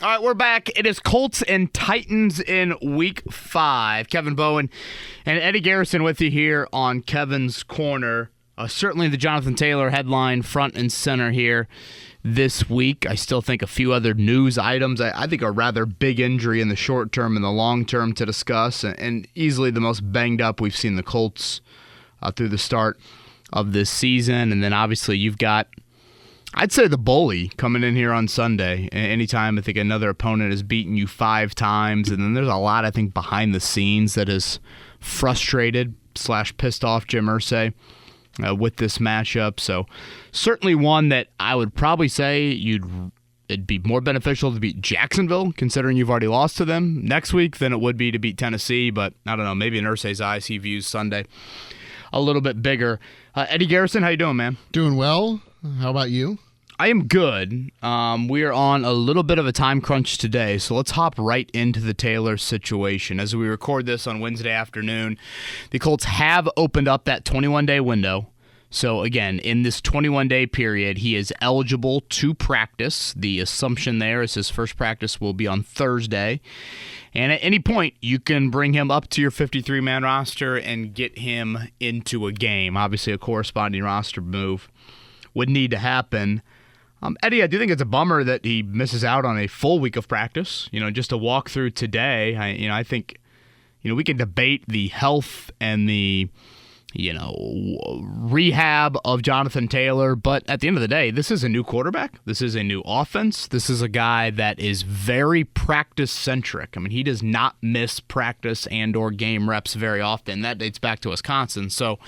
All right, we're back. It is Colts and Titans in Week 5. Kevin Bowen and Eddie Garrison with you here on Kevin's Corner. Certainly the Jonathan Taylor headline front and center here this week. I still think a few other news items. I think a rather big injury in the short term and the long term to discuss, and easily the most banged up we've seen the Colts through the start of this season. And then obviously you've got, I'd say, the bully coming in here on Sunday. Anytime I think another opponent has beaten you 5 times, and then there's a lot, I think, behind the scenes that is frustrated / pissed off Jim Irsay with this matchup. So certainly one that I would probably say it'd be more beneficial to beat Jacksonville, considering you've already lost to them next week, than it would be to beat Tennessee. But I don't know, maybe in Irsay's eyes, he views Sunday a little bit bigger. Eddie Garrison, how you doing, man? Doing well. How about you? I am good. We are on a little bit of a time crunch today, so let's hop right into the Taylor situation. As we record this on Wednesday afternoon, the Colts have opened up that 21-day window. So again, in this 21-day period, he is eligible to practice. The assumption there is his first practice will be on Thursday. And at any point, you can bring him up to your 53-man roster and get him into a game. Obviously, a corresponding roster move would need to happen. Eddie, I do think it's a bummer that he misses out on a full week of practice. Just a walkthrough today. I think, we can debate the health and the, rehab of Jonathan Taylor, but at the end of the day, this is a new quarterback. This is a new offense. This is a guy that is very practice-centric. I mean, he does not miss practice and or game reps very often. That dates back to Wisconsin. So,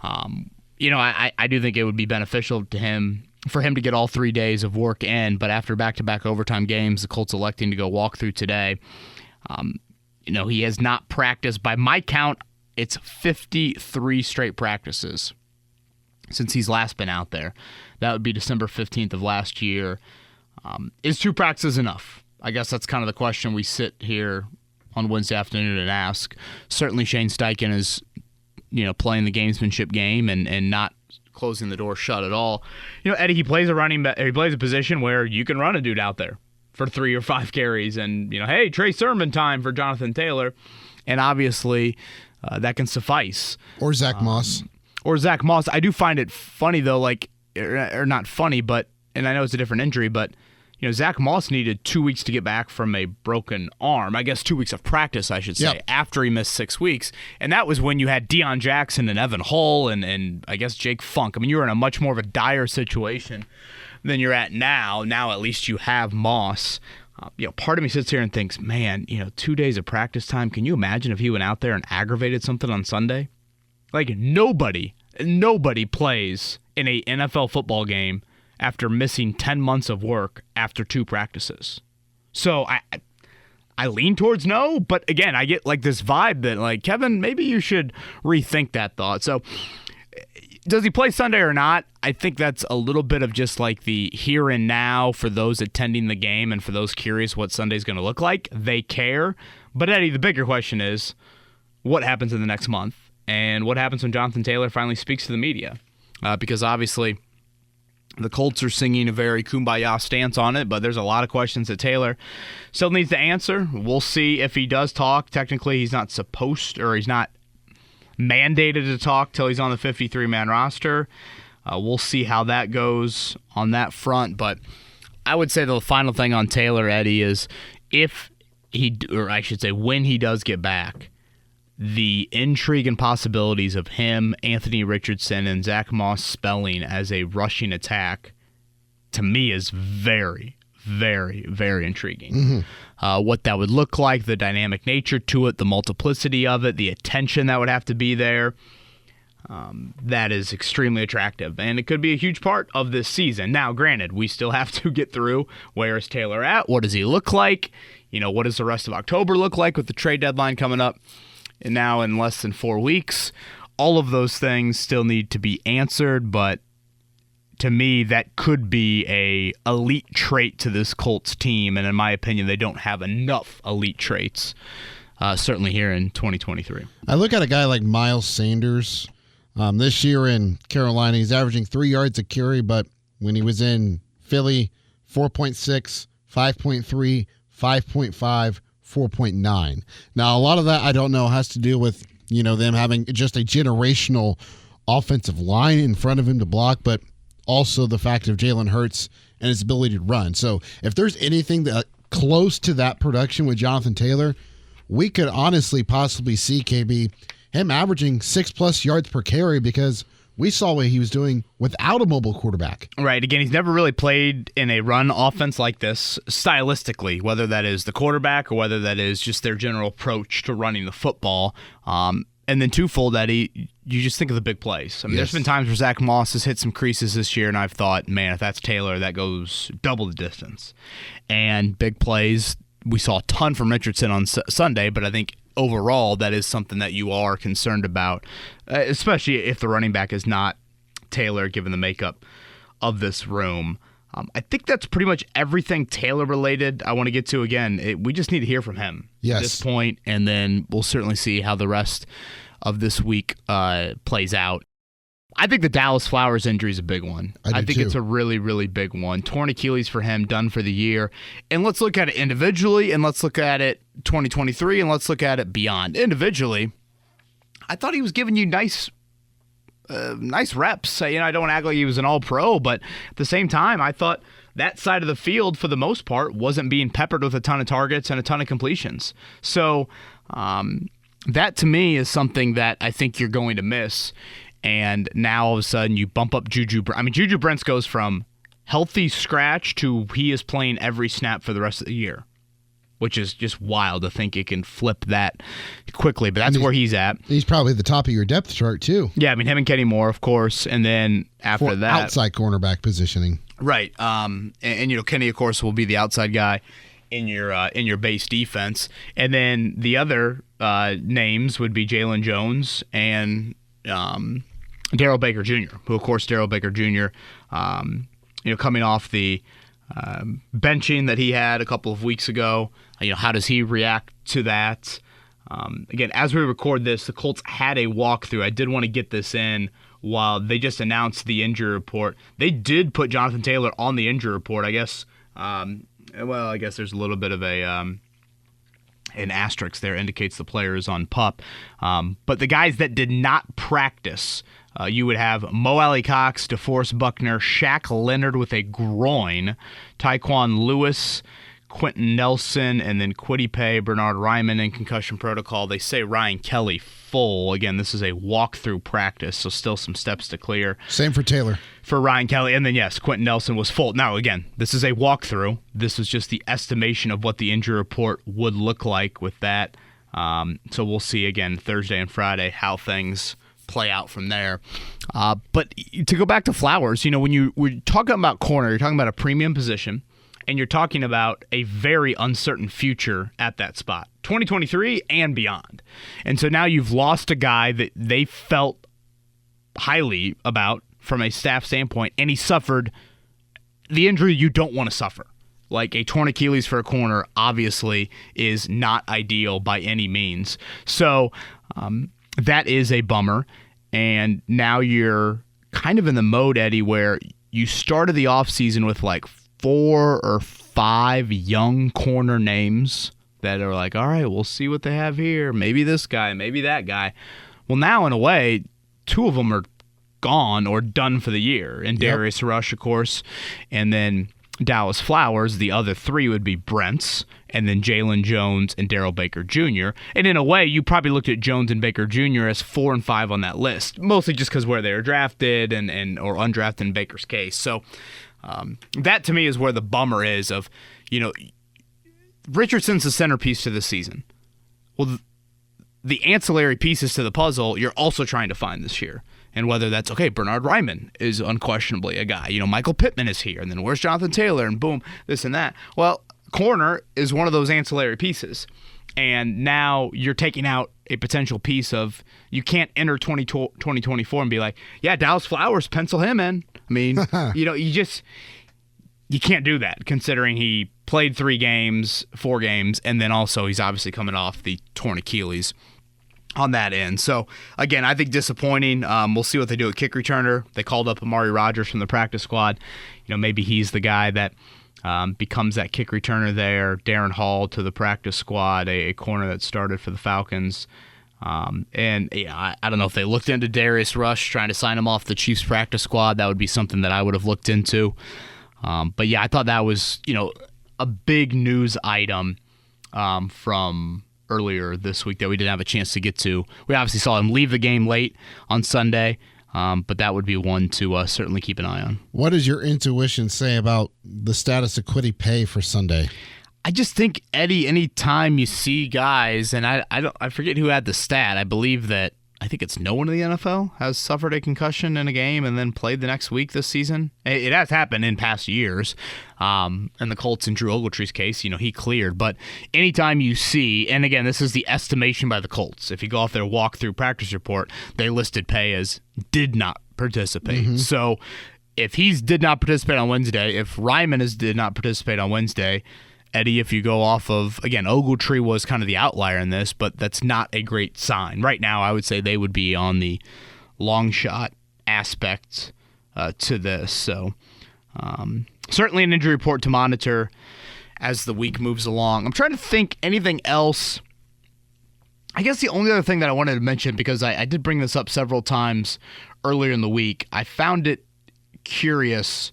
I do think it would be beneficial to him for him to get all 3 days of work in, but after back-to-back overtime games, the Colts electing to go walk through today, he has not practiced. By my count, it's 53 straight practices since he's last been out there. That would be December 15th of last year. Is 2 practices enough? I guess that's kind of the question we sit here on Wednesday afternoon and ask. Certainly Shane Steichen is, playing the gamesmanship game and not closing the door shut at all. Eddie, he plays a position where you can run a dude out there for 3 or 5 carries and, hey, Trey Sermon time for Jonathan Taylor. And obviously that can suffice. Or Zach Moss. I do find it funny, though, or not funny, but, and I know it's a different injury, but, Zach Moss needed 2 weeks to get back from a broken arm. I guess 2 weeks of practice, I should say, after he missed 6 weeks. And that was when you had Deion Jackson and Evan Hull and I guess Jake Funk. I mean, you were in a much more of a dire situation than you're at now. Now at least you have Moss. Part of me sits here and thinks, man, 2 days of practice time. Can you imagine if he went out there and aggravated something on Sunday? Like, nobody plays in a NFL football game after missing 10 months of work after 2 practices. So I lean towards no, but again, I get this vibe that Kevin, maybe you should rethink that thought. So does he play Sunday or not? I think that's a little bit of just the here and now for those attending the game and for those curious what Sunday's going to look like. They care. But Eddie, the bigger question is, what happens in the next month? And what happens when Jonathan Taylor finally speaks to the media? Because obviously the Colts are singing a very kumbaya stance on it, but there's a lot of questions that Taylor still needs to answer. We'll see if he does talk. Technically, he's not supposed, or he's not mandated to talk till he's on the 53-man roster. We'll see how that goes on that front. But I would say the final thing on Taylor, Eddie, is when he does get back, the intrigue and possibilities of him, Anthony Richardson, and Zach Moss spelling as a rushing attack, to me, is very, very, very intriguing. Mm-hmm. What that would look like, the dynamic nature to it, the multiplicity of it, the attention that would have to be there, that is extremely attractive. And it could be a huge part of this season. Now, granted, we still have to get through where is Taylor at, what does he look like, what does the rest of October look like with the trade deadline coming up and now in less than 4 weeks. All of those things still need to be answered, but to me, that could be a elite trait to this Colts team, and in my opinion, they don't have enough elite traits, certainly here in 2023. I look at a guy like Miles Sanders. This year in Carolina, he's averaging 3 yards a carry, but when he was in Philly, 4.6, 5.3, 5.5, 4.9. Now, a lot of that I don't know has to do with, them having just a generational offensive line in front of him to block, but also the fact of Jalen Hurts and his ability to run. So if there's anything that close to that production with Jonathan Taylor, we could honestly possibly see KB him averaging 6+ yards per carry, because we saw what he was doing without a mobile quarterback. Right. Again, he's never really played in a run offense like this stylistically, whether that is the quarterback or whether that is just their general approach to running the football. And then twofold, Eddie, you just think of the big plays. I mean, There's been times where Zach Moss has hit some creases this year, and I've thought, man, if that's Taylor, that goes double the distance. And big plays, we saw a ton from Richardson on Sunday, but I think overall that is something that you are concerned about, especially if the running back is not Taylor, given the makeup of this room. I think that's pretty much everything Taylor-related I want to get to. Again, we just need to hear from him at this point, and then we'll certainly see how the rest of this week plays out. I think the Dallas Flowers injury is a big one. I think it's a really, really big one. Torn Achilles for him, done for the year. And let's look at it individually, and let's look at it 2023, and let's look at it beyond. Individually, I thought he was giving you nice reps. I don't want to act like he was an all-pro, but at the same time, I thought that side of the field, for the most part, wasn't being peppered with a ton of targets and a ton of completions. So that, to me, is something that I think you're going to miss. And now, all of a sudden, you bump up Juju. Juju Brents goes from healthy scratch to he is playing every snap for the rest of the year, which is just wild to think it can flip that quickly. But that's where he's at. He's probably the top of your depth chart, too. Yeah, him and Kenny Moore, of course. And then after that, outside cornerback positioning. Right. And Kenny, of course, will be the outside guy in your base defense. And then the other names would be Jalen Jones and Darrell Baker Jr., who, of course, Darrell Baker Jr., coming off the benching that he had a couple of weeks ago. How does he react to that? Again, as we record this, the Colts had a walkthrough. I did want to get this in while they just announced the injury report. They did put Jonathan Taylor on the injury report. I guess there's a little bit of an asterisk there, indicates the player is on PUP. But the guys that did not practice, you would have Mo Alley Cox, DeForest Buckner, Shaq Leonard with a groin, Tyquan Lewis, Quentin Nelson, and then Kwity Paye, Bernard Ryman in concussion protocol. They say Ryan Kelly full. Again, this is a walkthrough practice, so still some steps to clear. Same for Taylor. For Ryan Kelly. And then, yes, Quentin Nelson was full. Now, again, this is a walkthrough. This is just the estimation of what the injury report would look like with that. So we'll see, again, Thursday and Friday, how things play out from there. But to go back to Flowers, when we're talking about corner, you're talking about a premium position, and you're talking about a very uncertain future at that spot, 2023 and beyond. And so now you've lost a guy that they felt highly about from a staff standpoint, and he suffered the injury you don't want to suffer. Like a torn Achilles for a corner obviously is not ideal by any means. So that is a bummer. And now you're kind of in the mode, Eddie, where you started the offseason with like 4 or 5 young corner names that are like, all right, we'll see what they have here. Maybe this guy, maybe that guy. Well, now in a way, 2 of them are gone or done for the year. And Darius Rush, of course, and then Dallas Flowers. The other 3 would be Brents, and then Jalen Jones and Darrell Baker Jr. And in a way, you probably looked at Jones and Baker Jr. as 4 and 5 on that list, mostly just because where they were drafted and or undrafted in Baker's case. So that to me is where the bummer is of, Richardson's the centerpiece to this season. Well, the ancillary pieces to the puzzle you're also trying to find this year. And whether that's, Bernard Ryman is unquestionably a guy. Michael Pittman is here, and then where's Jonathan Taylor, and boom, this and that. Well, corner is one of those ancillary pieces. And now you're taking out a potential piece of, you can't enter 2024 and be like, yeah, Dallas Flowers, pencil him in. I mean, you can't do that, considering he played 4 games, and then also he's obviously coming off the torn Achilles on that end. So, again, I think disappointing. We'll see what they do at kick returner. They called up Amari Rogers from the practice squad. Maybe he's the guy that becomes that kick returner there. Darren Hall to the practice squad, a corner that started for the Falcons. And yeah, I don't know if they looked into Darius Rush, trying to sign him off the Chiefs practice squad. That would be something that I would have looked into. But yeah, I thought that was, a big news item from earlier this week that we didn't have a chance to get to. We obviously saw him leave the game late on Sunday, but that would be one to certainly keep an eye on. What does your intuition say about the status of Kwity Paye for Sunday? I just think, Eddie, anytime you see guys, and I forget who had the stat. I think it's no one in the NFL has suffered a concussion in a game and then played the next week this season. It has happened in past years. In the Colts and Drew Ogletree's case, he cleared. But anytime you see, and again, this is the estimation by the Colts. If you go off their walkthrough practice report, they listed Paye as did not participate. Mm-hmm. So if he's did not participate on Wednesday, if Ryman did not participate on Wednesday, Eddie, if you go off of, again, Ogletree was kind of the outlier in this, but that's not a great sign. Right now, I would say they would be on the long shot aspect to this. So certainly an injury report to monitor as the week moves along. I'm trying to think anything else. I guess the only other thing that I wanted to mention, because I did bring this up several times earlier in the week, I found it curious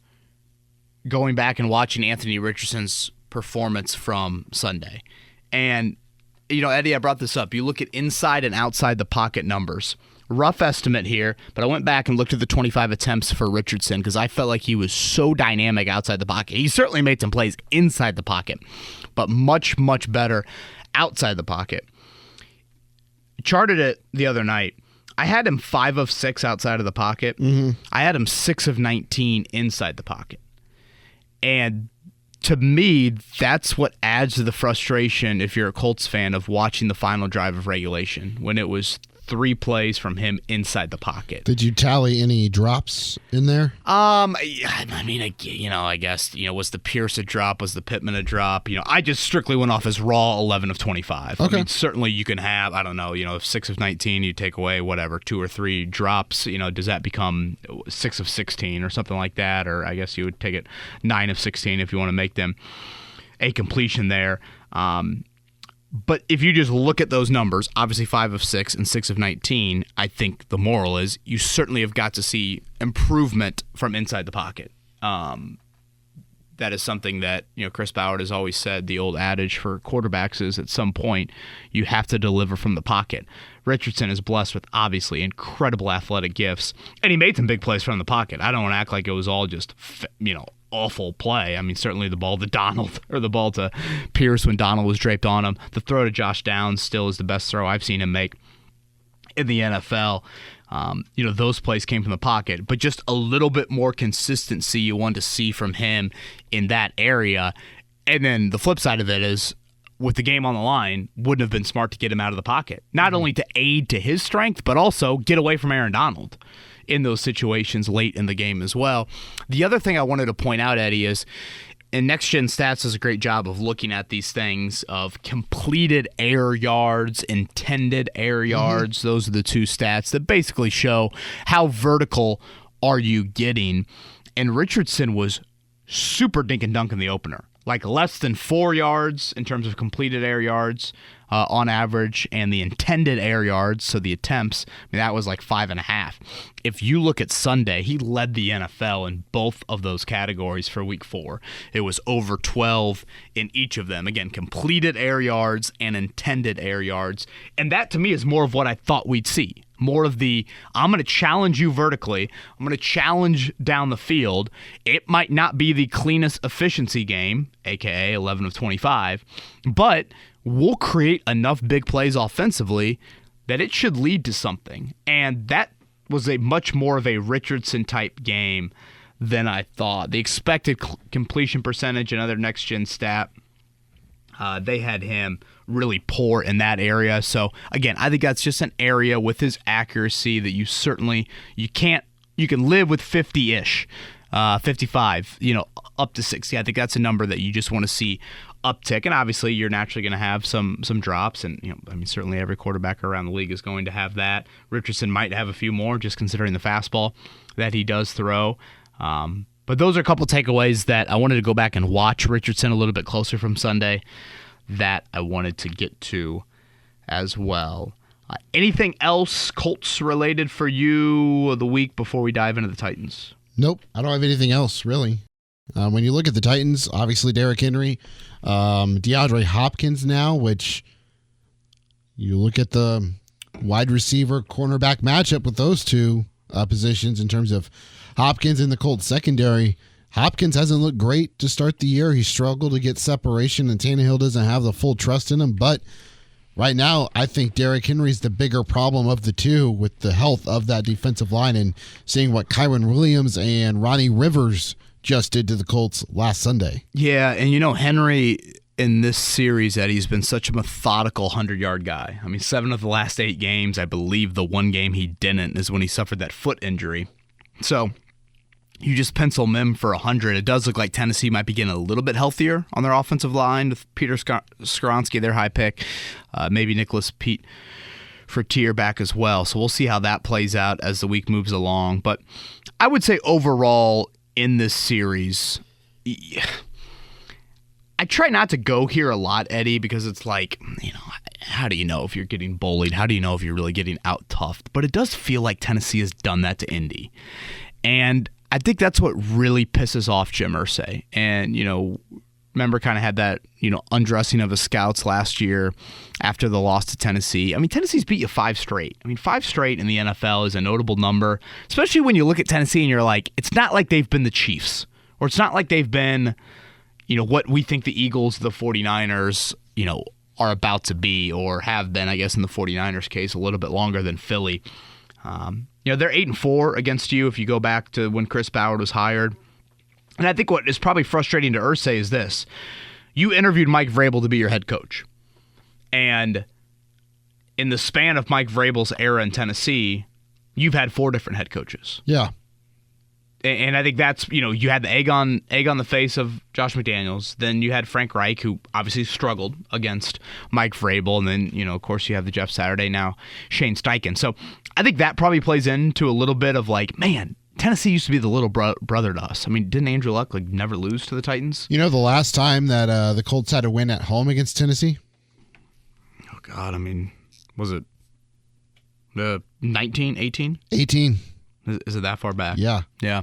going back and watching Anthony Richardson's performance from Sunday. And, Eddie, I brought this up. You look at inside and outside the pocket numbers. Rough estimate here, but I went back and looked at the 25 attempts for Richardson because I felt like he was so dynamic outside the pocket. He certainly made some plays inside the pocket, but much, much better outside the pocket. Charted it the other night. I had him 5 of 6 outside of the pocket. Mm-hmm. I had him 6 of 19 inside the pocket. And to me, that's what adds to the frustration if you're a Colts fan of watching the final drive of regulation when it was 3 plays from him inside the pocket. Did you tally any drops in there? I guess, was the Pierce a drop? Was the Pittman a drop? I just strictly went off as raw 11 of 25. Okay. Certainly you can have, if 6 of 19, you take away, 2 or 3 drops, does that become 6 of 16 or something like that? Or I guess you would take it 9 of 16 if you want to make them a completion there. But if you just look at those numbers, obviously 5 of 6 and 6 of 19, I think the moral is you certainly have got to see improvement from inside the pocket. That is something that Chris Ballard has always said. The old adage for quarterbacks is at some point you have to deliver from the pocket. Richardson is blessed with obviously incredible athletic gifts, and he made some big plays from the pocket. I don't want to act like it was all just awful play. Certainly the ball to Donald or the ball to Pierce when Donald was draped on him. The throw to Josh Downs still is the best throw I've seen him make in the NFL. Those plays came from the pocket, but just a little bit more consistency you want to see from him in that area. And then the flip side of it is, with the game on the line, wouldn't have been smart to get him out of the pocket. Not only to aid to his strength, but also get away from Aaron Donald in those situations late in the game as well. The other thing I wanted to point out, Eddie, is and Next Gen Stats does a great job of looking at these things of completed air yards, intended air yards. Mm-hmm. Those are the 2 stats that basically show how vertical are you getting. And Richardson was super dink and dunk in the opener. Like less than 4 yards in terms of completed air yards on average, and the intended air yards, so the attempts, that was like 5.5. If you look at Sunday, he led the NFL in both of those categories for week 4. It was over 12 in each of them. Again, completed air yards and intended air yards. And that to me is more of what I thought we'd see. More of the, I'm going to challenge you vertically. I'm going to challenge down the field. It might not be the cleanest efficiency game, a.k.a. 11 of 25, but we'll create enough big plays offensively that it should lead to something. And that was a much more of a Richardson-type game than I thought. The expected completion percentage, another next-gen stat, they had him really poor in that area. So, again, I think that's just an area with his accuracy that you can live with 50-ish, 55, up to 60. I think that's a number that you just want to see uptick. And obviously, you're naturally going to have some drops. And, certainly every quarterback around the league is going to have that. Richardson might have a few more, just considering the fastball that he does throw. But those are a couple takeaways that I wanted to go back and watch Richardson a little bit closer from Sunday that I wanted to get to as well. Anything else Colts related for you the week before we dive into the Titans? Nope, I don't have anything else really. When you look at the Titans, obviously Derrick Henry, DeAndre Hopkins now, which you look at the wide receiver cornerback matchup with those two positions in terms of Hopkins and the Colts secondary. Hopkins hasn't looked great to start the year. He struggled to get separation, and Tannehill doesn't have the full trust in him. But right now, I think Derrick Henry's the bigger problem of the two with the health of that defensive line and seeing what Kyron Williams and Ronnie Rivers just did to the Colts last Sunday. Yeah, and Henry in this series, Eddie, has been such a methodical 100-yard guy. I mean, 7 of the last 8 games, I believe the one game he didn't is when he suffered that foot injury. So you just pencil him for 100. It does look like Tennessee might be getting a little bit healthier on their offensive line with Peter Skoronski, their high pick, maybe Nicholas Pete Fretier back as well. So we'll see how that plays out as the week moves along. But I would say overall in this series, I try not to go here a lot, Eddie, because it's like, how do you know if you're getting bullied? How do you know if you're really getting out-toughed? But it does feel like Tennessee has done that to Indy. And I think that's what really pisses off Jim Irsay. And, remember kind of had that, undressing of the scouts last year after the loss to Tennessee. I mean, Tennessee's beat you 5 straight. 5 straight in the NFL is a notable number, especially when you look at Tennessee and you're like, it's not like they've been the Chiefs, or it's not like they've been, what we think the Eagles, the 49ers, are about to be, or have been, I guess, in the 49ers case, a little bit longer than Philly. They're 8-4 against you if you go back to when Chris Ballard was hired. And I think what is probably frustrating to Irsay is this. You interviewed Mike Vrabel to be your head coach. And in the span of Mike Vrabel's era in Tennessee, you've had 4 different head coaches. Yeah. And I think that's, you had the egg on the face of Josh McDaniels. Then you had Frank Reich, who obviously struggled against Mike Vrabel. And then, of course, you have the Jeff Saturday, now Shane Steichen. So I think that probably plays into a little bit of like, man, Tennessee used to be the little brother to us. I mean, didn't Andrew Luck never lose to the Titans? The last time that the Colts had to win at home against Tennessee? Oh, God. Was it 19, 18? 18. Is it that far back? Yeah. Yeah.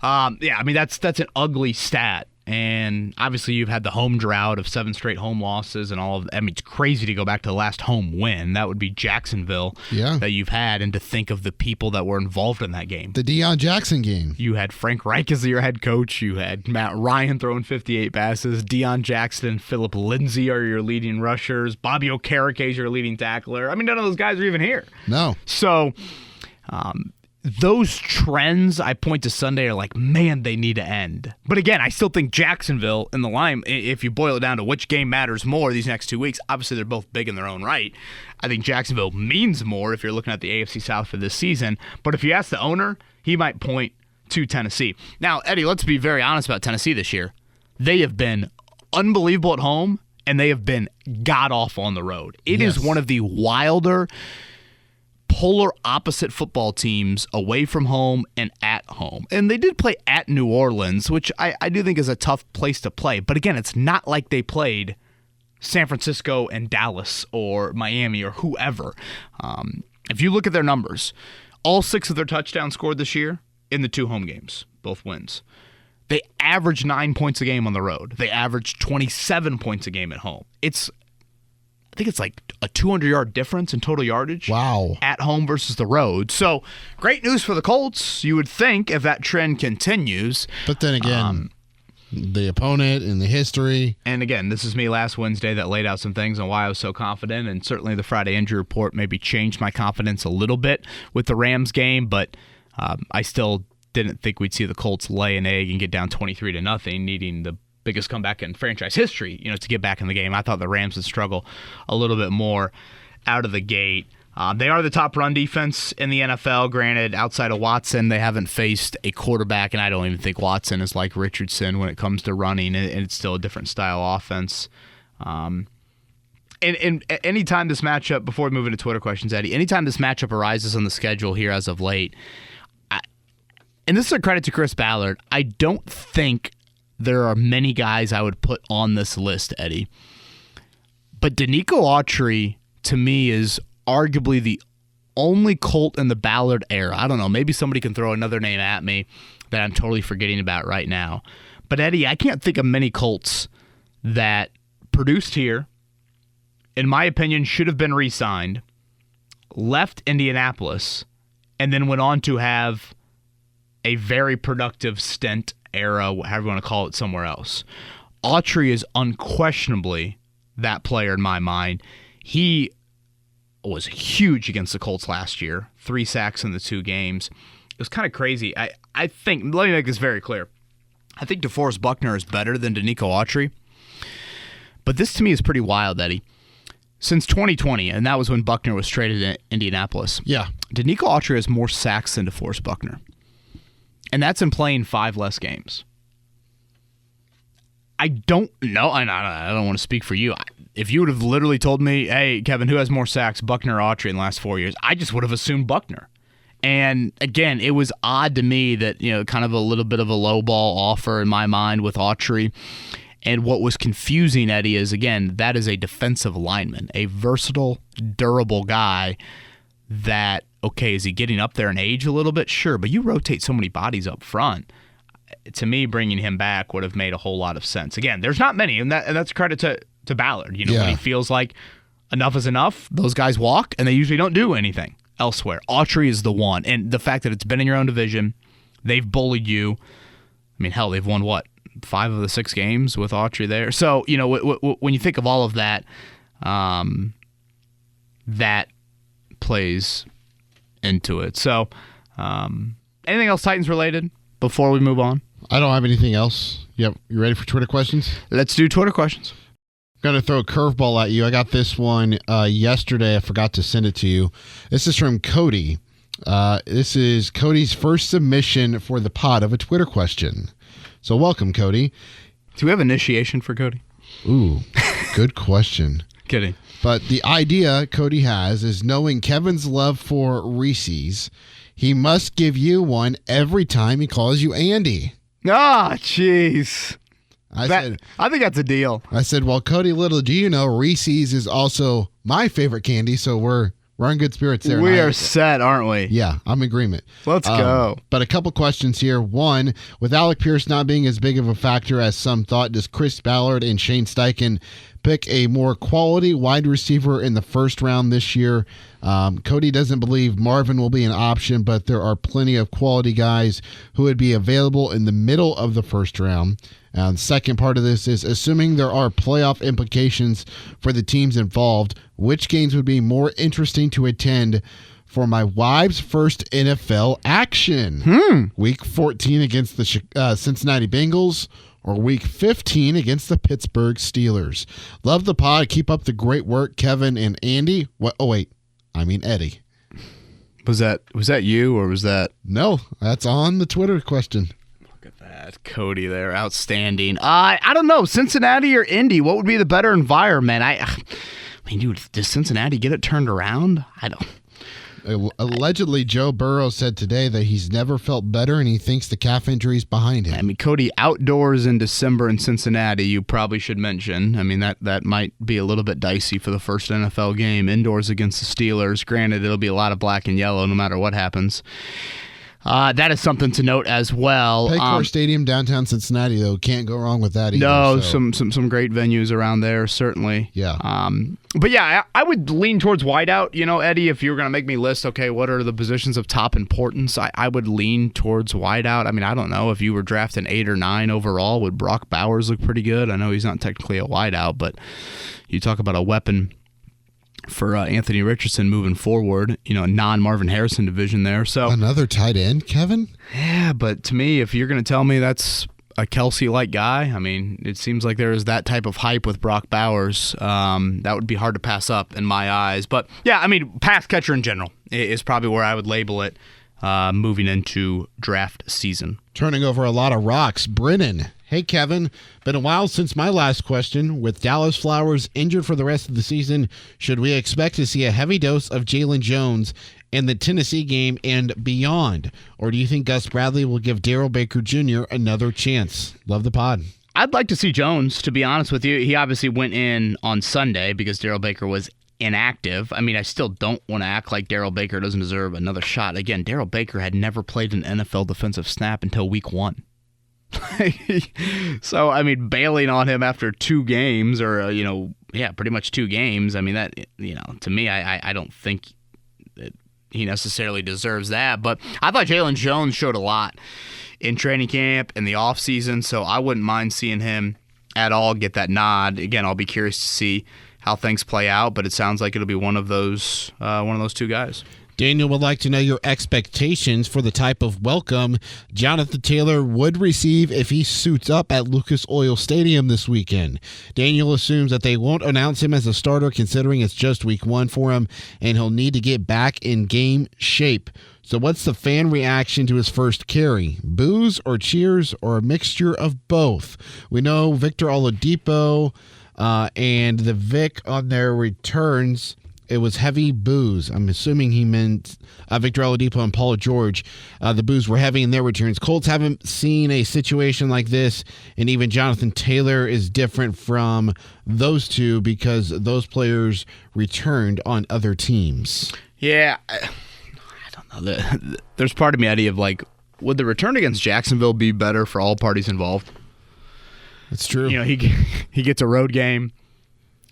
That's an ugly stat. And obviously you've had the home drought of 7 straight home losses and all of that. It's crazy to go back to the last home win. That would be Jacksonville that you've had, and to think of the people that were involved in that game. The Deion Jackson game. You had Frank Reich as your head coach. You had Matt Ryan throwing 58 passes. Deion Jackson and Philip Lindsay are your leading rushers. Bobby Okereke is your leading tackler. None of those guys are even here. No. So, those trends I point to Sunday are like, man, they need to end. But again, I still think Jacksonville in the line, if you boil it down to which game matters more these next 2 weeks, obviously they're both big in their own right. I think Jacksonville means more if you're looking at the AFC South for this season. But if you ask the owner, he might point to Tennessee. Now, Eddie, let's be very honest about Tennessee this year. They have been unbelievable at home, and they have been god-awful on the road. It is one of the wilder, polar opposite football teams away from home and at home. And they did play at New Orleans, which I do think is a tough place to play. But again, it's not like they played San Francisco and Dallas or Miami or whoever. If you look at their numbers, all 6 of their touchdowns scored this year in the 2 home games, both wins. They average 9 points a game on the road. They average 27 points a game at home. I think it's like a 200-yard difference in total yardage. Wow. At home versus the road. So, great news for the Colts, you would think, if that trend continues. But then again, the opponent and the history. And again, this is me last Wednesday that laid out some things on why I was so confident, and certainly the Friday injury report maybe changed my confidence a little bit with the Rams game, but I still didn't think we'd see the Colts lay an egg and get down 23-0, needing the biggest comeback in franchise history, to get back in the game. I thought the Rams would struggle a little bit more out of the gate. They are the top run defense in the NFL. Granted, outside of Watson, they haven't faced a quarterback, and I don't even think Watson is like Richardson when it comes to running, and it's still a different style offense. And anytime this matchup, before we move into Twitter questions, Eddie, anytime this matchup arises on the schedule here as of late, and this is a credit to Chris Ballard, I don't think there are many guys I would put on this list, Eddie. But Danico Autry, to me, is arguably the only Colt in the Ballard era. I don't know, maybe somebody can throw another name at me that I'm totally forgetting about right now. But Eddie, I can't think of many Colts that produced here, in my opinion, should have been re-signed, left Indianapolis, and then went on to have a very productive stint era, however you want to call it, somewhere else. Autry is unquestionably that player in my mind. He was huge against the Colts last year, 3 sacks in the 2 games. It was kind of crazy. I think, let me make this very clear. I think DeForest Buckner is better than Danico Autry. But this to me is pretty wild, Eddie. Since 2020, and that was when Buckner was traded in Indianapolis. Yeah. Danico Autry has more sacks than DeForest Buckner. And that's in playing 5 less games. I don't know, and I don't want to speak for you. If you would have literally told me, hey, Kevin, who has more sacks, Buckner or Autry in the last 4 years, I just would have assumed Buckner. And again, it was odd to me that, kind of a little bit of a low ball offer in my mind with Autry. And what was confusing, Eddie, is, again, that is a defensive lineman, a versatile, durable guy that, okay, is he getting up there in age a little bit? Sure, but you rotate so many bodies up front. To me, bringing him back would have made a whole lot of sense. Again, there's not many, and that's credit to Ballard. When he feels like enough is enough, those guys walk, and they usually don't do anything elsewhere. Autry is the one, and the fact that it's been in your own division, they've bullied you. I mean, hell, they've won, 5 of the 6 games with Autry there. So, when you think of all of that, that plays into it. So, anything else Titans related before we move on? I don't have anything else. Yep. You ready for Twitter questions? Let's do Twitter questions. I'm going to throw a curveball at you. I got this one yesterday. I forgot to send it to you. This is from Cody. This is Cody's first submission for the pod of a Twitter question. So welcome, Cody. Do we have initiation for Cody? Ooh, good question. Kidding. But the idea Cody has is, knowing Kevin's love for Reese's, he must give you one every time he calls you Andy. Ah, jeez. I think that's a deal. I said, well, Cody, little do you know, Reese's is also my favorite candy, so we're in good spirits there. We are set, aren't we? Yeah, I'm in agreement. Let's go. But a couple questions here. One, with Alec Pierce not being as big of a factor as some thought, does Chris Ballard and Shane Steichen pick a more quality wide receiver in the first round this year? Cody doesn't believe Marvin will be an option, but there are plenty of quality guys who would be available in the middle of the first round. The second part of this is, assuming there are playoff implications for the teams involved, which games would be more interesting to attend for my wife's first NFL action? Week 14 against the Cincinnati Bengals, or Week 15 against the Pittsburgh Steelers. Love the pod. Keep up the great work, Kevin and Andy. What? Oh, wait. I mean Eddie. Was that you, or was that? No, that's on the Twitter question. Look at that. Cody there. Outstanding. I don't know. Cincinnati or Indy? What would be the better environment? I mean, dude, does Cincinnati get it turned around? I don't. Allegedly, Joe Burrow said today that he's never felt better, and he thinks the calf injury is behind him. I mean, Cody, outdoors in December in Cincinnati, you probably should mention. I mean, that might be a little bit dicey for the first NFL game. Indoors against the Steelers. Granted, it'll be a lot of black and yellow no matter what happens. That is something to note as well. Paycor Stadium, downtown Cincinnati, though, can't go wrong with that either. No, so. some great venues around there, certainly. Yeah. But yeah, I would lean towards wideout. Eddie, if you were going to make me list, okay, what are the positions of top importance? I would lean towards wideout. I mean, I don't know. If you were drafting 8 or 9 overall, would Brock Bowers look pretty good? I know he's not technically a wideout, but you talk about a weapon for Anthony Richardson moving forward, a non-Marvin Harrison division there. So another tight end, Kevin? Yeah, but to me, if you're going to tell me that's a Kelsey-like guy, I mean, it seems like there is that type of hype with Brock Bowers. That would be hard to pass up in my eyes. But yeah, I mean, pass catcher in general is probably where I would label it moving into draft season. Turning over a lot of rocks, Brennan Hey, Kevin. Been a while since my last question. With Dallas Flowers injured for the rest of the season, should we expect to see a heavy dose of Jalen Jones in the Tennessee game and beyond? Or do you think Gus Bradley will give Darrell Baker Jr. another chance? Love the pod. I'd like to see Jones, to be honest with you. He obviously went in on Sunday because Darrell Baker was inactive. I mean, I still don't want to act like Darrell Baker doesn't deserve another shot. Again, Darrell Baker had never played an NFL defensive snap until week 1. So, I mean, bailing on him after 2 games or, pretty much 2 games, I mean, that, to me, I don't think that he necessarily deserves that. But I thought Jalen Jones showed a lot in training camp and the offseason, so I wouldn't mind seeing him at all get that nod. Again, I'll be curious to see how things play out, but it sounds like it'll be one of those 2 guys. Daniel would like to know your expectations for the type of welcome Jonathan Taylor would receive if he suits up at Lucas Oil Stadium this weekend. Daniel assumes that they won't announce him as a starter considering it's just week 1 for him, and he'll need to get back in game shape. So what's the fan reaction to his first carry? Boos or cheers or a mixture of both? We know Victor Oladipo and the Vic on their returns, it was heavy boos. I'm assuming he meant Victor Oladipo and Paul George. The boos were heavy in their returns. Colts haven't seen a situation like this, and even Jonathan Taylor is different from those two because those players returned on other teams. Yeah, I don't know. There's part of me, Eddie, of like, would the return against Jacksonville be better for all parties involved? That's true. He gets a road game.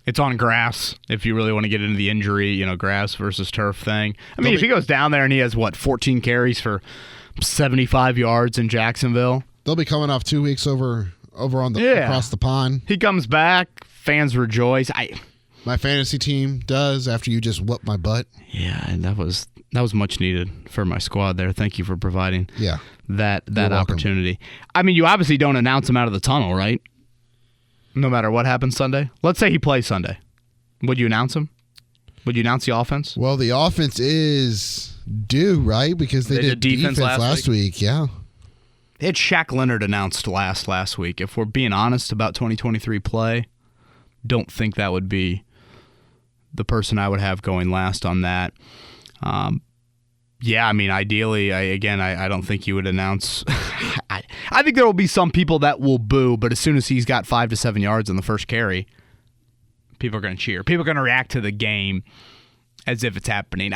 It's on grass, if you really want to get into the injury, grass versus turf thing. I mean, if he goes down there and he has, 14 carries for 75 yards in Jacksonville. They'll be coming off 2 weeks over on the across the pond. He comes back, fans rejoice. My fantasy team does after you just whoop my butt. Yeah, and that was much needed for my squad there. Thank you for providing that opportunity. I mean, you obviously don't announce him out of the tunnel, right? No matter what happens Sunday. Let's say he plays Sunday. Would you announce him? Would you announce the offense? Well, the offense is due, right? Because they did defense last week. Yeah. They had Shaq Leonard announced last week. If we're being honest about 2023 play, don't think that would be the person I would have going last on that. Yeah, I mean, ideally, I don't think you would announce. I think there will be some people that will boo, but as soon as he's got 5 to 7 yards in the first carry, people are going to cheer. People are going to react to the game as if it's happening.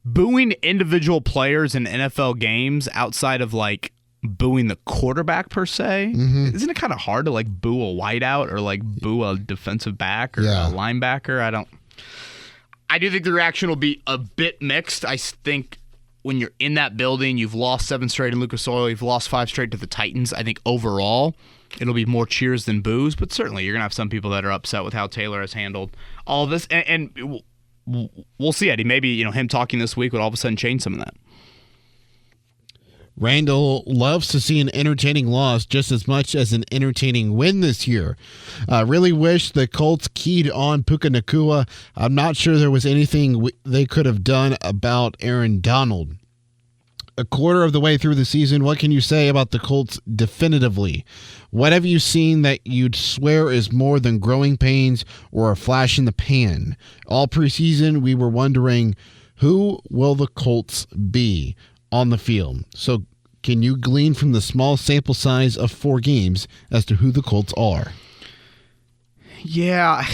Booing individual players in NFL games outside of like booing the quarterback per se, isn't it kind of hard to like boo a wideout or like boo a defensive back or a linebacker? I do think the reaction will be a bit mixed. I think when you're in that building, you've lost 7 straight in Lucas Oil, you've lost 5 straight to the Titans. I think overall it'll be more cheers than boos, but certainly you're going to have some people that are upset with how Taylor has handled all of this. And we'll see, Eddie. Maybe him talking this week would all of a sudden change some of that. Randall loves to see an entertaining loss just as much as an entertaining win this year. Really wish the Colts keyed on Puka Nacua. I'm not sure there was anything they could have done about Aaron Donald. A quarter of the way through the season, what can you say about the Colts definitively? What have you seen that you'd swear is more than growing pains or a flash in the pan? All preseason, we were wondering, who will the Colts be on the field? So can you glean from the small sample size of 4 games as to who the Colts are? Yeah.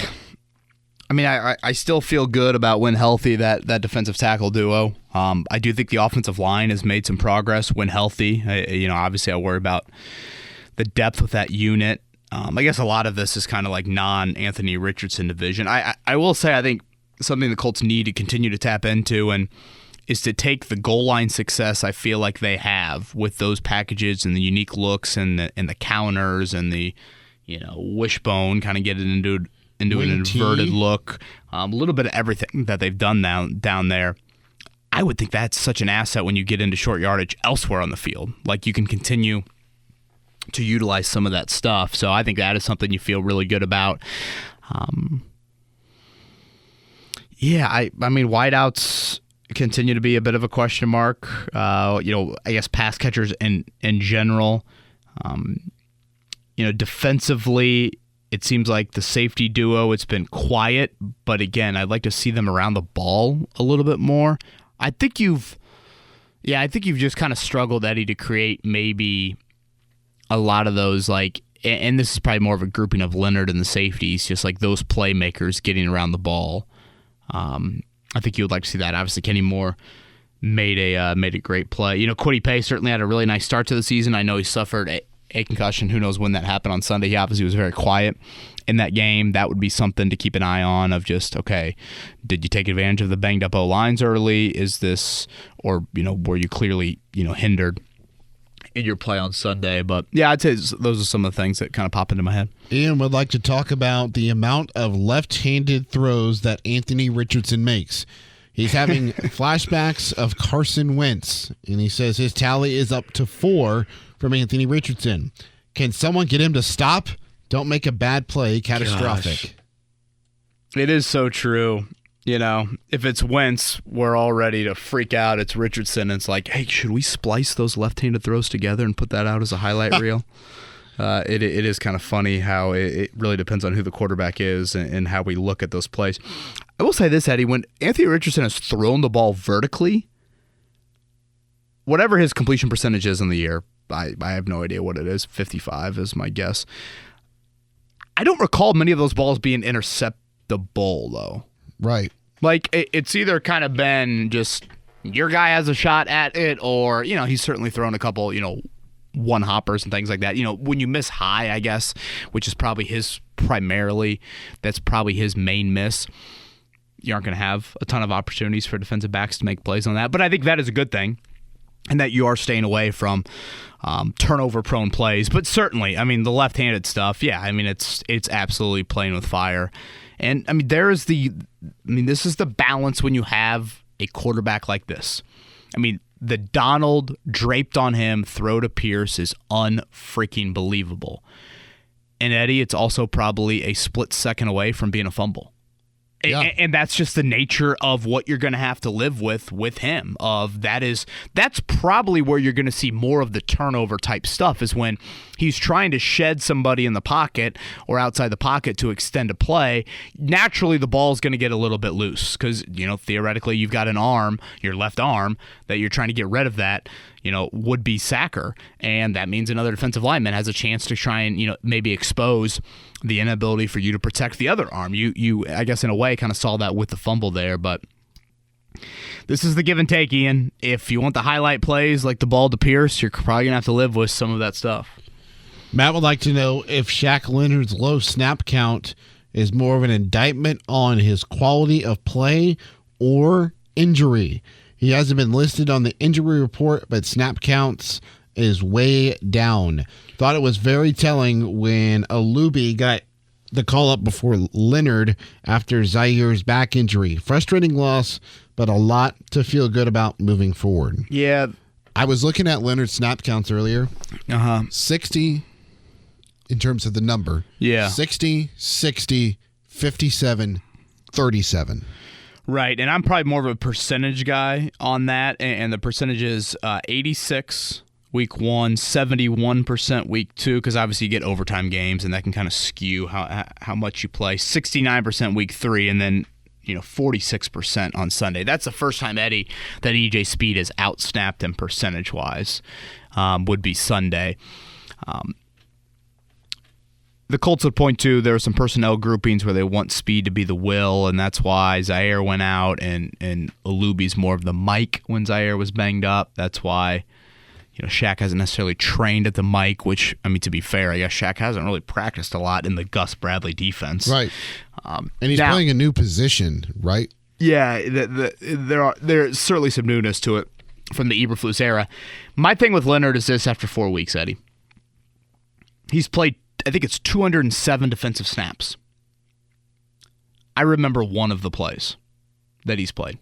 I mean, I still feel good about when healthy that defensive tackle duo. I do think the offensive line has made some progress when healthy. Obviously I worry about the depth with that unit. I guess a lot of this is kind of like non-Anthony Richardson division. I will say I think something the Colts need to continue to tap into and is to take the goal line success I feel like they have with those packages and the unique looks and the counters and the wishbone, kind of get it into an inverted look, a little bit of everything that they've done down there. I would think that's such an asset when you get into short yardage elsewhere on the field. Like you can continue to utilize some of that stuff. So I think that is something you feel really good about. I mean, wideouts continue to be a bit of a question mark. I guess pass catchers in general. Defensively, it seems like the safety duo, it's been quiet, but again, I'd like to see them around the ball a little bit more. I think you've just kind of struggled, Eddie, to create maybe a lot of those, like, and this is probably more of a grouping of Leonard and the safeties, just like those playmakers getting around the ball. I think you would like to see that. Obviously, Kenny Moore made a great play. Kwity Paye certainly had a really nice start to the season. I know he suffered a concussion. Who knows when that happened on Sunday? He obviously was very quiet in that game. That would be something to keep an eye on of just, okay, did you take advantage of the banged up O-lines early? Is this, or, were you clearly, hindered in your play on Sunday? But yeah, I'd say those are some of the things that kind of pop into my head. Ian would like to talk about the amount of left-handed throws that Anthony Richardson makes. He's having flashbacks of Carson Wentz, and he says his tally is up to 4 from Anthony Richardson. Can someone get him to stop? Don't make a bad play catastrophic. Gosh. It is so true. If it's Wentz, we're all ready to freak out. It's Richardson. It's like, hey, should we splice those left-handed throws together and put that out as a highlight reel? It is kind of funny how it really depends on who the quarterback is and how we look at those plays. I will say this, Eddie, when Anthony Richardson has thrown the ball vertically, whatever his completion percentage is in the year, I have no idea what it is. 55 is my guess. I don't recall many of those balls being interceptable, though. Right. Like, it's either kind of been just your guy has a shot at it, or, he's certainly thrown a couple, one hoppers and things like that. When you miss high, I guess, which is probably that's probably his main miss, you aren't going to have a ton of opportunities for defensive backs to make plays on that. But I think that is a good thing, and that you are staying away from turnover-prone plays. But certainly, the left-handed stuff, yeah, it's absolutely playing with fire. And, this is the balance when you have a quarterback like this. The Donald draped on him throw to Pierce is unfreaking believable. And, Eddie, it's also probably a split second away from being a fumble. Yeah. And that's just the nature of what you're going to have to live with him. That's probably where you're going to see more of the turnover type stuff, is when he's trying to shed somebody in the pocket or outside the pocket to extend a play. Naturally, the ball is going to get a little bit loose because, theoretically, you've got an arm, your left arm, that you're trying to get rid of that, would-be sacker. And that means another defensive lineman has a chance to try and, maybe expose the inability for you to protect the other arm. You I guess, in a way, kind of saw that with the fumble there, but this is the give and take, Ian. If you want the highlight plays like the ball to Pierce, you're probably going to have to live with some of that stuff. Matt would like to know if Shaq Leonard's low snap count is more of an indictment on his quality of play or injury. He hasn't been listed on the injury report, but snap counts is way down. Thought it was very telling when Alubi got the call up before Leonard after Zaire's back injury. Frustrating loss, but a lot to feel good about moving forward. Yeah. I was looking at Leonard's snap counts earlier. 60 in terms of the number. Yeah. 60, 60, 57, 37. Right, and I'm probably more of a percentage guy on that, and the percentage is 86 week 1, 71% week 2, because obviously you get overtime games, and that can kind of skew how much you play. 69% week 3, and then 46% on Sunday. That's the first time, Eddie, that EJ Speed has outsnapped him percentage-wise, would be Sunday. The Colts would point to there are some personnel groupings where they want Speed to be the will, and that's why Zaire went out, and Alubi's more of the Mike when Zaire was banged up. That's why Shaq hasn't necessarily trained at the Mike, which, to be fair, I guess Shaq hasn't really practiced a lot in the Gus Bradley defense. Right. And he's playing a new position, right? Yeah, there's certainly some newness to it from the Eberflus era. My thing with Leonard is this after 4 weeks, Eddie. He's played, I think it's 207 defensive snaps. I remember one of the plays that he's played.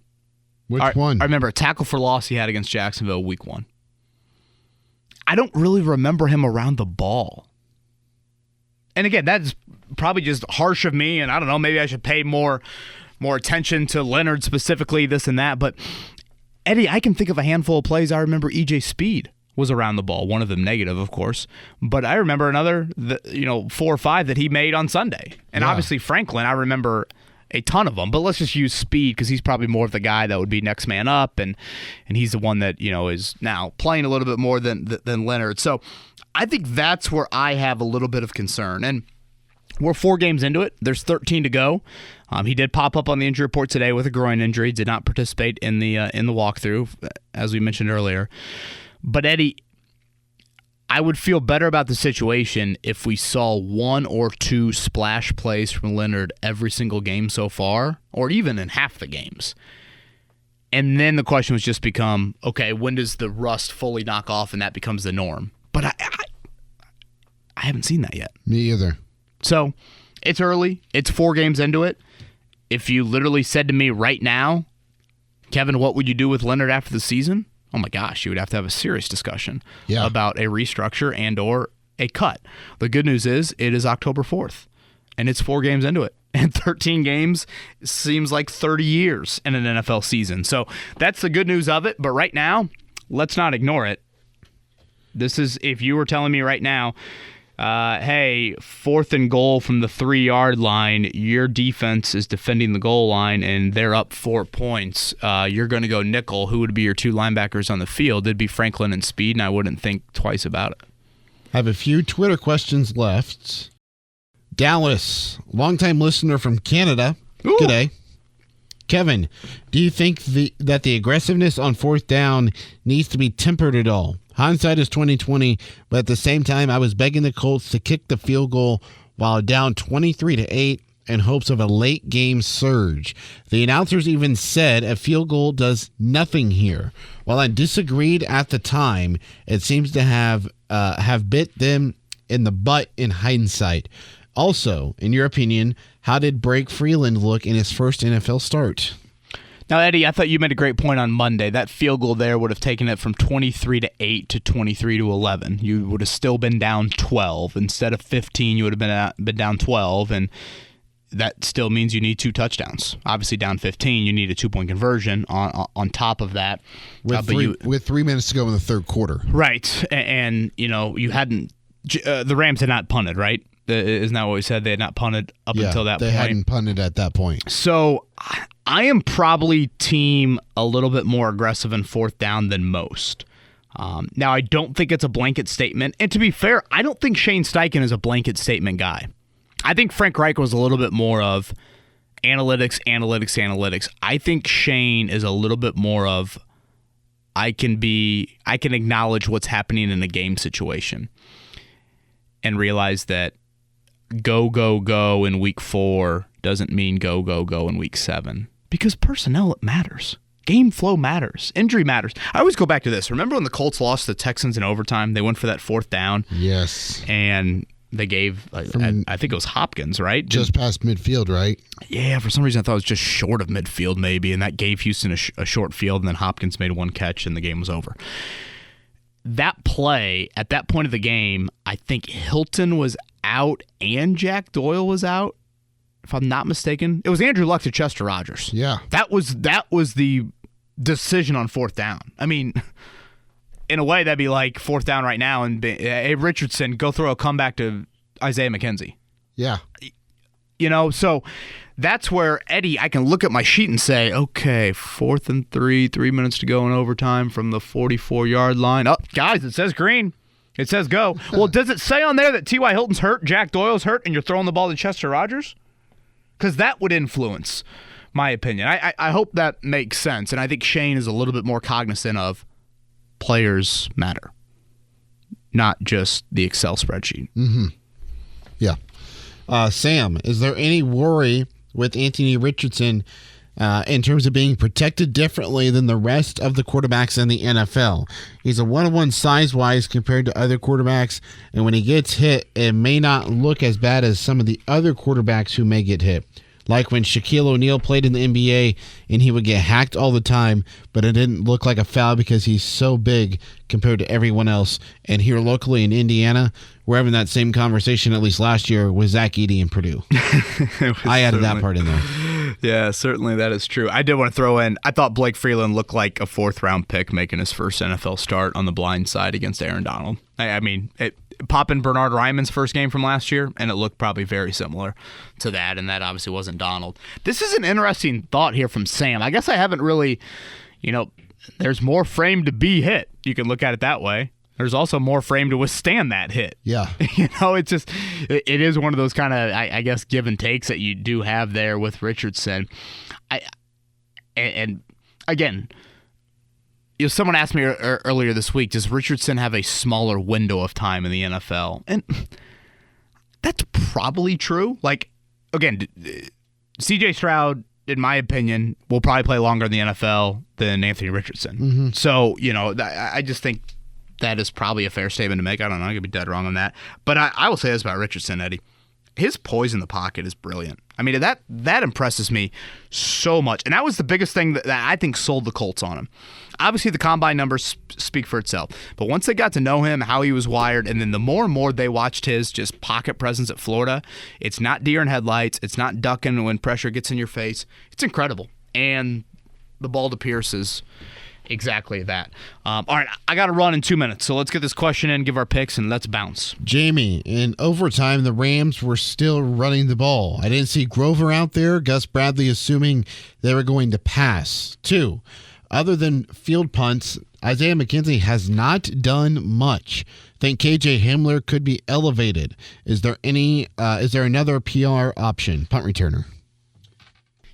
Which one? I remember a tackle for loss he had against Jacksonville week 1. I don't really remember him around the ball. And again, that's probably just harsh of me, and I don't know, maybe I should pay more attention to Leonard specifically, this and that. But, Eddie, I can think of a handful of plays I remember EJ Speed was around the ball. One of them negative, of course. But I remember another, 4 or 5 that he made on Sunday. And obviously Franklin, I remember a ton of them. But let's just use speed because he's probably more of the guy that would be next man up. And he's the one that, is now playing a little bit more than Leonard. So I think that's where I have a little bit of concern. And we're 4 games into it. There's 13 to go. He did pop up on the injury report today with a groin injury. Did not participate in the walkthrough, as we mentioned earlier. But Eddie, I would feel better about the situation if we saw 1 or 2 splash plays from Leonard every single game so far, or even in half the games. And then the question was just become, okay, when does the rust fully knock off and that becomes the norm? But I haven't seen that yet. Me either. So it's early. It's 4 games into it. If you literally said to me right now, Kevin, what would you do with Leonard after the season? Oh my gosh, you would have to have a serious discussion about a restructure and or a cut. The good news is it is October 4th, and it's 4 games into it. And 13 games seems like 30 years in an NFL season. So that's the good news of it. But right now, let's not ignore it. This is, if you were telling me right now, hey, 4th and goal from the 3-yard line, your defense is defending the goal line and they're up 4 points. You're going to go nickel. Who would be your 2 linebackers on the field? It'd be Franklin and Speed, and I wouldn't think twice about it. I have a few Twitter questions left. Dallas, longtime listener from Canada. Ooh. G'day. Kevin, do you think that the aggressiveness on 4th down needs to be tempered at all? Hindsight is 20/20, but at the same time, I was begging the Colts to kick the field goal while down 23-8 in hopes of a late game surge. The announcers even said a field goal does nothing here. While I disagreed at the time, it seems to have bit them in the butt in hindsight. Also, in your opinion, how did Blake Freeland look in his first NFL start? Now, Eddie, I thought you made a great point on Monday. That field goal there would have taken it from 23-8 to 23-11. You would have still been down 12. Instead of 15, you would have been down 12, and that still means you need 2 touchdowns. Obviously, down 15, you need a 2-point conversion on top of that. With 3 minutes to go in the third quarter. Right, and you hadn't the Rams had not punted, right? Isn't that what we said? They had not punted up until that point. They hadn't punted at that point. So I am probably team a little bit more aggressive in 4th down than most. Now, I don't think it's a blanket statement. And to be fair, I don't think Shane Steichen is a blanket statement guy. I think Frank Reich was a little bit more of analytics. I think Shane is a little bit more of I can acknowledge what's happening in a game situation and realize that go in week 4 doesn't mean go in week 7. Because personnel, it matters. Game flow matters. Injury matters. I always go back to this. Remember when the Colts lost the Texans in overtime? They went for that 4th down. Yes. And they gave, I think it was Hopkins, right? Just past midfield, right? Yeah, for some reason I thought it was just short of midfield maybe, and that gave Houston a short field, and then Hopkins made 1 catch, and the game was over. That play, at that point of the game, I think Hilton was out and Jack Doyle was out, if I'm not mistaken. It was Andrew Luck to Chester Rogers. Yeah. That was the decision on 4th down. I mean, in a way, that'd be like 4th down right now, and hey, Richardson, go throw a comeback to Isaiah McKenzie. Yeah. So that's where, Eddie, I can look at my sheet and say, okay, 4th and 3 minutes to go in overtime from the 44-yard line. Oh, guys, it says green. It says go. Well, does it say on there that T.Y. Hilton's hurt, Jack Doyle's hurt, and you're throwing the ball to Chester Rogers? Because that would influence my opinion. I hope that makes sense, and I think Shane is a little bit more cognizant of players matter, not just the Excel spreadsheet. Mm-hmm. Yeah. Sam, is there any worry with Anthony Richardson in terms of being protected differently than the rest of the quarterbacks in the NFL? He's a 1-on-1 size-wise compared to other quarterbacks, and when he gets hit, it may not look as bad as some of the other quarterbacks who may get hit. Like when Shaquille O'Neal played in the NBA and he would get hacked all the time, but it didn't look like a foul because he's so big compared to everyone else. And here locally in Indiana, we're having that same conversation at least last year with Zach Edey in Purdue. I added that part in there. Yeah, certainly that is true. I did want to throw in, I thought Blake Freeland looked like a fourth-round pick making his first NFL start on the blind side against Aaron Donald. I mean, pop in Bernard Ryman's first game from last year, and it looked probably very similar to that, and that obviously wasn't Donald. This is an interesting thought here from Sam. I guess I haven't really, there's more frame to be hit. You can look at it that way. There's also more frame to withstand that hit. Yeah. It's just, it is one of those kind of, I guess, give and takes that you do have there with Richardson. And again, someone asked me earlier this week, does Richardson have a smaller window of time in the NFL? And that's probably true. Like, again, C.J. Stroud, in my opinion, will probably play longer in the NFL than Anthony Richardson. Mm-hmm. So, I just think that is probably a fair statement to make. I don't know. I could be dead wrong on that. But I will say this about Richardson, Eddie. His poise in the pocket is brilliant. I mean, that impresses me so much. And that was the biggest thing that I think sold the Colts on him. Obviously, the combine numbers speak for itself. But once they got to know him, how he was wired, and then the more and more they watched his just pocket presence at Florida, it's not deer in headlights. It's not ducking when pressure gets in your face. It's incredible. And the ball to Pierce is exactly that. All right, I got to run in 2 minutes, so let's get this question in, give our picks, and let's bounce. Jamie, in overtime, the Rams were still running the ball. I didn't see Grover out there. Gus Bradley assuming they were going to pass. 2, other than field punts, Isaiah McKenzie has not done much. Think KJ Hamler could be elevated. Is there another PR option? Punt returner.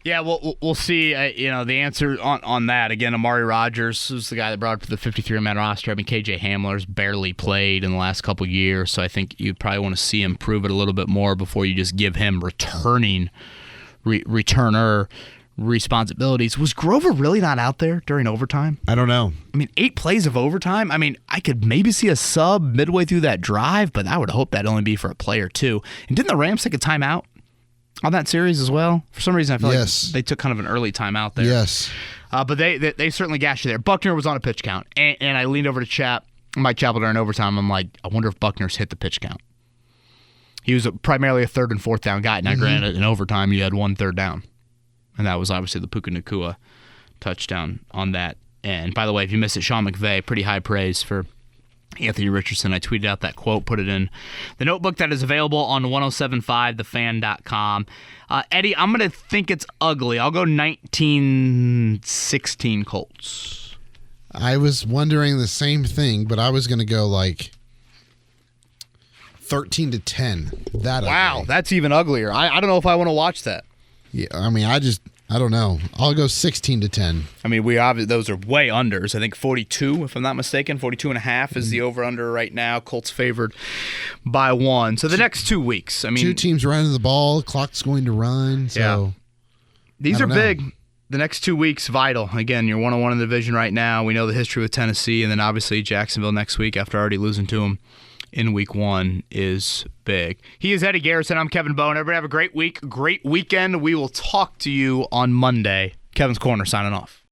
Yeah, we'll see. The answer on that. Again, Amari Rodgers was the guy that brought up to the 53-man roster. I mean, KJ Hamler's barely played in the last couple years, so I think you probably want to see him prove it a little bit more before you just give him returner responsibilities. Was Grover really not out there during overtime? I don't know. I mean, 8 plays of overtime. I mean, I could maybe see a sub midway through that drive, but I would hope that'd only be for a play or two. And didn't the Rams take a timeout on that series as well? For some reason, I feel like they took kind of an early timeout there. Yes. But they certainly gashed you there. Buckner was on a pitch count, and I leaned over to Mike Chappell during overtime. I'm like, I wonder if Buckner's hit the pitch count. He was primarily a third and fourth down guy. Now, granted, in overtime, you had 1 third down. And that was obviously the Puka Nacua touchdown on that. And by the way, if you missed it, Sean McVay, pretty high praise for Anthony Richardson. I tweeted out that quote, put it in the notebook that is available on 1075thefan.com. Eddie, I'm going to think it's ugly. I'll go 19-16 Colts. I was wondering the same thing, but I was going to go like 13-10. Wow, that's even uglier. I don't know if I want to watch that. Yeah, I mean, I don't know. I'll go 16-10. I mean, those are way unders. I think 42, if I'm not mistaken. 42.5 is the over-under right now. Colts favored by 1. So the next 2 weeks, I mean, 2 teams running the ball. Clock's going to run. So yeah. These are big. The next 2 weeks, vital. Again, you're 1-1 in the division right now. We know the history with Tennessee, and then obviously Jacksonville next week after already losing to them in week 1 is big. He is Eddie Garrison. I'm Kevin Bowen. Everybody have a great week, great weekend. We will talk to you on Monday. Kevin's Corner signing off.